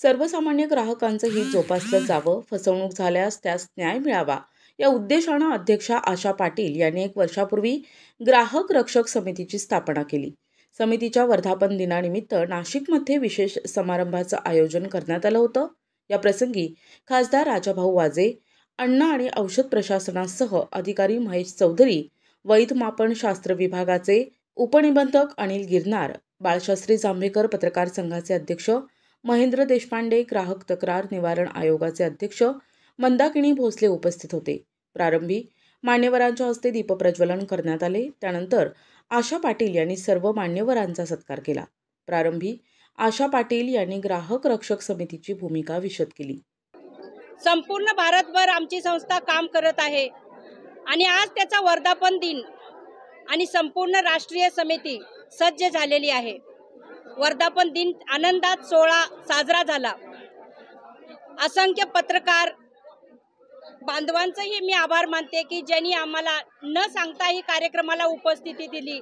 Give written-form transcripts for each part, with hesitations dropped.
सर्वसामान्य ग्राहकांचं हित जोपासलं जावं, फसवणूक झाल्यास त्यास न्याय मिळावा या उद्देशानं अध्यक्षा आशा पाटील यांनी 1 वर्षापूर्वी ग्राहक रक्षक समितीची स्थापना केली. समितीच्या वर्धापन दिनानिमित्त नाशिकमध्ये विशेष समारंभाचं आयोजन करण्यात आलं होतं. या प्रसंगी खासदार राजाभाऊ वाजे, अन्न आणि औषध प्रशासनासह अधिकारी महेश चौधरी, वैध मापन शास्त्र विभागाचे उपनिबंधक अनिल गिरनार, बाळशास्त्री जांभेकर पत्रकार संघाचे अध्यक्ष महेंद्र देशपांडे, ग्राहक तक्रार निवारण आयोगाचे अध्यक्ष मंदाकिनी भोसले उपस्थित होते. प्रारंभी मान्यवरांच्या हस्ते दीपप्रज्वलन करण्यात आले. त्यानंतर आशा पाटील यांनी सर्व मान्यवरांचा सत्कार केला. प्रारंभी आशा पाटील यांनी ग्राहक रक्षक समितीची भूमिका विशद केली. संपूर्ण भारतभर आमची संस्था काम करत आहे आणि आज त्याचा वर्धापन दिन आणि संपूर्ण राष्ट्रीय समिती सज्ज झालेली आहे. वर्धापन दिन आनंदात सोहळा साजरा झाला. असंख्य पत्रकार बांधवांचेही मी आभार मानते की ज्यांनी आम्हाला न सांगता ही कार्यक्रमाला उपस्थिती दिली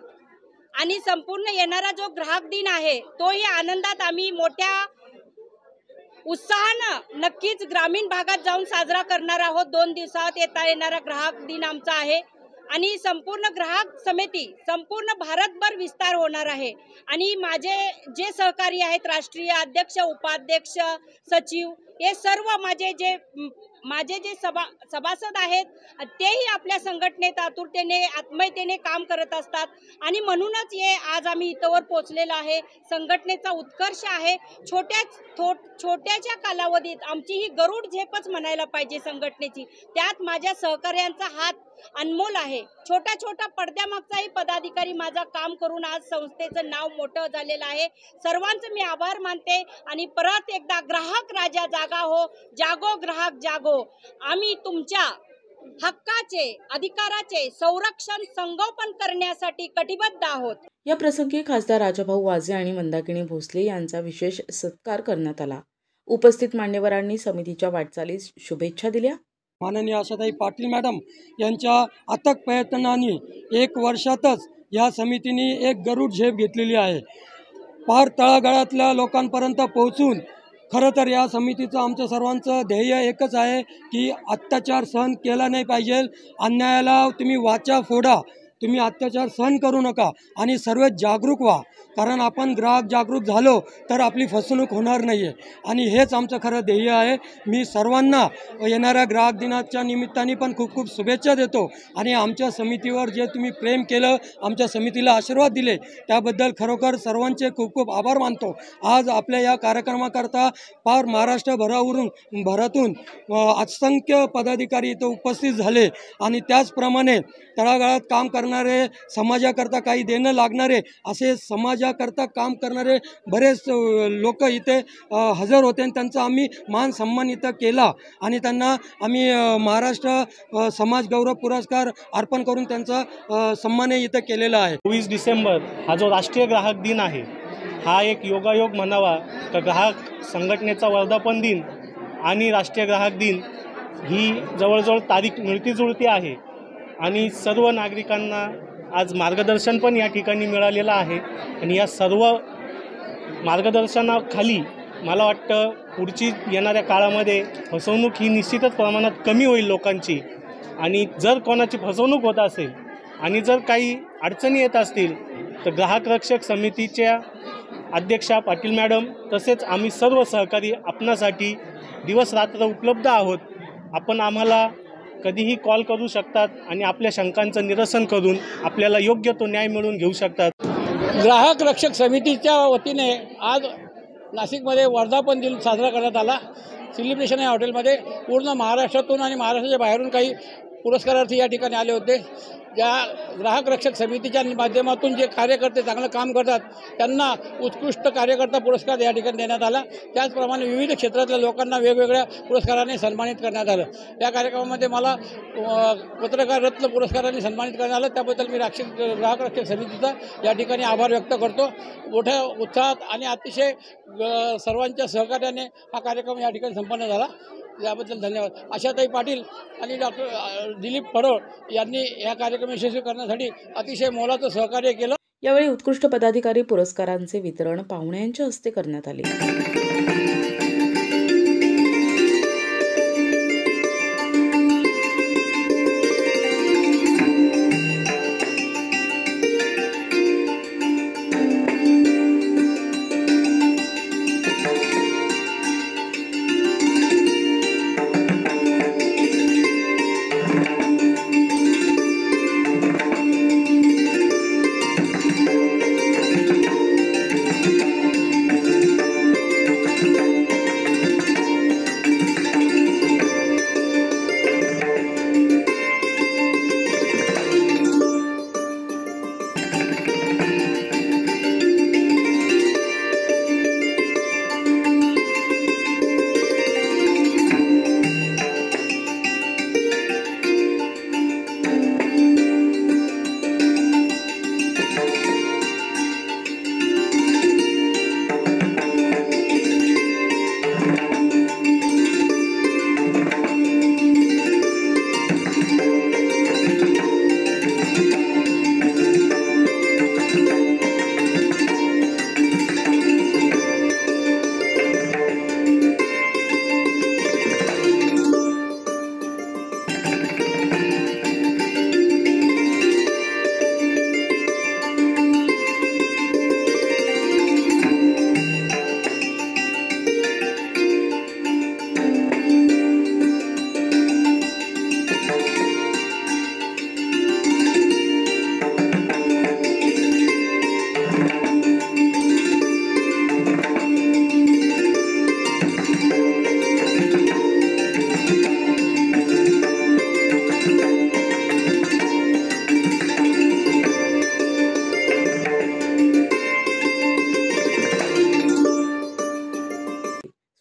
आणि संपूर्ण येणारा जो ग्राहक दिन आहे तोही आनंदात आम्ही मोठ्या उत्साहानं नक्कीच ग्रामीण भागात जाऊन साजरा करणार आहोत. 2 दिवसात येणारा ग्राहक दिन आमचा आहे आणि संपूर्ण ग्राहक समिती संपूर्ण भारतभर विस्तार होणार आहे. आणि माझे जे सहकारी आहेत, राष्ट्रीय अध्यक्ष, उपाध्यक्ष, सचिव, हे सर्व माझे जे सभासद आहेत तेही आपल्या संघटनेत आतुरतेने आत्मीयतेने काम करत असतात आणि म्हणूनच हे आज आम्ही इथवर पोहोचलेलो आहे. संघटनेचा उत्कर्ष आहे. छोट्याच्या कालावधीत आमची ही गरुड झेपच म्हणायला पाहिजे संघटनेची. त्यात माझ्या सहकार्यांचा हात अनमोल आहे. छोटा पडद्यामागचाही पदाधिकारी माझा काम करून आज संस्थेचं नाव मोठं झालेलं आहे. सर्वांचं मी आभार मानते आणि परत एकदा ग्राहक राजा जागा हो, जागो ग्राहक जागो. आम्ही तुमच्या हक्काचे, अधिकाराचे संरक्षण, संगोपन करण्यासाठी कटिबद्ध आहोत. या प्रसंगी खासदार राजाभाऊ वाजे आणि मंदाकिनी भोसले यांचा विशेष सत्कार करण्यात आला. उपस्थित मान्यवरांनी समितीच्या वाटचालीस शुभेच्छा दिल्या. माननीय आशाताई पाटील मॅडम यांच्या अथक प्रयत्नांनी 1 वर्षातच या समितीने एक गरुड झेप घेतलेली आहे. पार तळागाळातल्या लोकांपर्यंत पोहोचून खरं तर या समितीचं आमचं सर्वांचं ध्येय एकच आहे की अत्याचार सहन केला नाही पाहिजे. अन्यायाला तुम्ही वाचा फोडा, तुम्ही अत्याचार सहन करू नका आणि सर्व जागरूक व्हा. कारण आपण ग्राहक जागरूक झालो तर आपली फसवणूक होणार नाही आहे आणि हेच आमचं खरं ध्येय आहे. मी सर्वांना येणाऱ्या ग्राहक दिनाच्या निमित्ताने पण खूप खूप शुभेच्छा देतो आणि आमच्या समितीवर जे तुम्ही प्रेम केलं, आमच्या समितीला आशीर्वाद दिले, त्याबद्दल खरोखर सर्वांचे खूप खूप आभार मानतो. आज आपल्या या कार्यक्रमाकरता फार महाराष्ट्रभरातून असंख्य पदाधिकारी इथं उपस्थित झाले आणि त्याचप्रमाणे तळागाळात काम करणारे, समाजाकरता काही देणं लागणारे, असे समाजाकरता काम करणारे बरेच लोक इथे हजर होते आणि त्यांचा आम्ही मान सन्मान इथं केला आणि त्यांना आम्ही महाराष्ट्र समाज गौरव पुरस्कार अर्पण करून त्यांचा सन्मान इथं केलेला आहे. 24 डिसेंबर हा जो राष्ट्रीय ग्राहक दिन आहे, हा एक योगायोग म्हणावा. तर ग्राहक संघटनेचा वर्धापन दिन आणि राष्ट्रीय ग्राहक दिन ही जवळजवळ तारीख मिळती आहे आणि सर्व नागरिकांना आज मार्गदर्शन पण या ठिकाणी मिळालेलं आहे. आणि या सर्व मार्गदर्शनाखाली मला वाटतं पुढची येणाऱ्या काळामध्ये फसवणूक ही निश्चितच प्रमाणात कमी होईल लोकांची. आणि जर कोणाची फसवणूक होत असेल आणि जर काही अडचणी येत असतील तर ग्राहक रक्षक समितीच्या अध्यक्षा पाटील मॅडम तसेच आम्ही सर्व सहकारी आपणासाठी दिवस रात्र उपलब्ध आहोत. आपण आम्हाला कधीही कॉल करू शकतात आणि आपल्या शंकांचं निरसन करून आपल्याला योग्य तो न्याय मिळवून घेऊ शकतात. ग्राहक रक्षक समितीच्या वतीने आज नाशिकमध्ये वर्धापन दिन साजरा करण्यात आला. सेलिब्रेशन या हॉटेलमध्ये पूर्ण महाराष्ट्रातून आणि महाराष्ट्राच्या बाहेरून काही पुरस्कारार्थी या ठिकाणी आले होते. ज्या ग्राहक रक्षक समितीच्या माध्यमातून जे कार्यकर्ते चांगलं काम करतात त्यांना उत्कृष्ट कार्यकर्ता पुरस्कार या ठिकाणी देण्यात आला. त्याचप्रमाणे विविध क्षेत्रातल्या लोकांना वेगवेगळ्या पुरस्काराने सन्मानित करण्यात आलं. या कार्यक्रमामध्ये मला पत्रकार रत्न पुरस्काराने सन्मानित करण्यात आलं. त्याबद्दल मी ग्राहक रक्षक समितीचा या ठिकाणी आभार व्यक्त करतो. मोठ्या उत्साहात आणि अतिशय सर्वांच्या सहकार्याने हा कार्यक्रम या ठिकाणी संपन्न झाला. याबद्दल धन्यवाद. आशाताई पाटील आणि डॉक्टर दिलीप पडोळ यांनी या कार्यक्रम यशस्वी करण्यासाठी अतिशय मोलाचं सहकार्य केलं. यावेळी उत्कृष्ट पदाधिकारी पुरस्कारांचे वितरण पाहुण्यांच्या हस्ते करण्यात आले.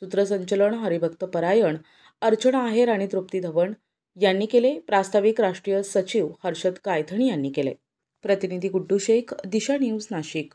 सूत्रसंचलन हरिभक्त परायण, अर्चना आहेर आणि तृप्ती धवण यांनी केले. प्रास्ताविक राष्ट्रीय सचिव हर्षद कायथणी यांनी केले. प्रतिनिधी गुड्डू शेख, दिशा न्यूज, नाशिक.